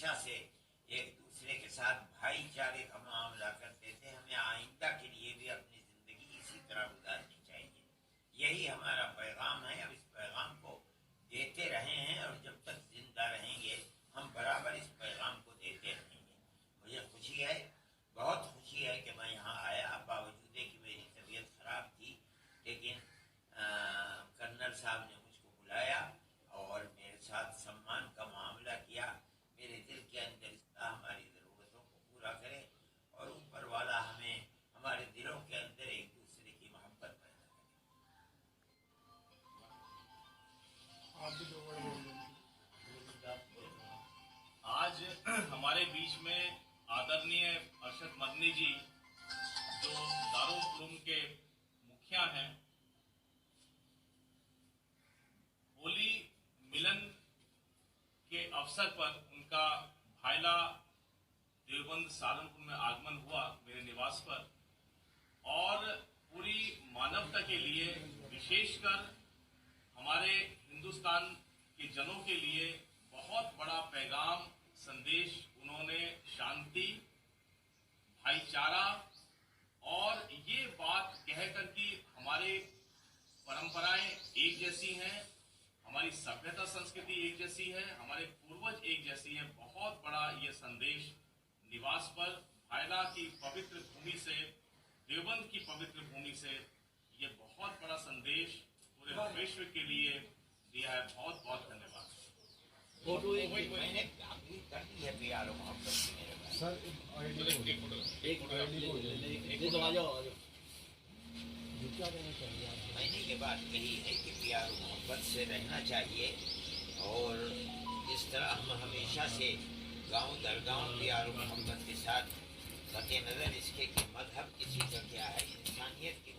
हमेशा से एक दूसरे के साथ भाईचारे का मामला करते थे। हमें आइंदा के लिए भी अपनी जिंदगी इसी तरह गुजारनी चाहिए। यही हमारा पैगाम है। अब इस पैगाम को देते रहे हैं और जब तक जिंदा रहेंगे हम बराबर इस पैगाम को देते रहेंगे। मुझे खुशी है, बहुत खुशी है कि मैं यहाँ आया, बावजूद कि मेरी तबीयत खराब थी, लेकिन कर्नल साहब ने मुझको बुलाया और मेरे साथ सम्मान का मामला किया। मेरे दिल के अंदर हमारी ज़रूरतों को पूरा करे और ऊपर वाला हमें हमारे दिलों के अंदर एक दूसरे की मोहब्बत पैदा करे। आज हमारे बीच में आदरणीय अरशद मदनी जी, जो दारुल उलूम के मुखिया हैं, होली मिलन के अवसर पर उनका भायला देवबंद सालनपुर में आगमन हुआ मेरे निवास पर, और पूरी मानवता के लिए, विशेषकर हमारे हिंदुस्तान के जनों के लिए बहुत बड़ा पैगाम संदेश उन्होंने शांति, भाईचारा और ये बात कहकर कि हमारे परंपराएं एक जैसी हैं, हमारी सभ्यता संस्कृति एक जैसी है, हमारे पूर्वज एक जैसी है। बहुत बड़ा ये संदेश निवास पर भायला की पवित्र भूमि से, देवबंद की पवित्र भूमि से ये बहुत बड़ा संदेश पूरे विश्व के लिए दिया है। बहुत बहुत धन्यवाद। मैंने कर दी है प्यार और मोहब्बत की मेरे भाई। सर मैंने ये बात कही है कि प्यार और मोहब्बत से रहना चाहिए, और जिस तरह हम हमेशा से गांव दर गांव प्यार और मोहब्बत के साथ, कते नज़र इसके कि मजहब किसी का क्या है, इंसानियत की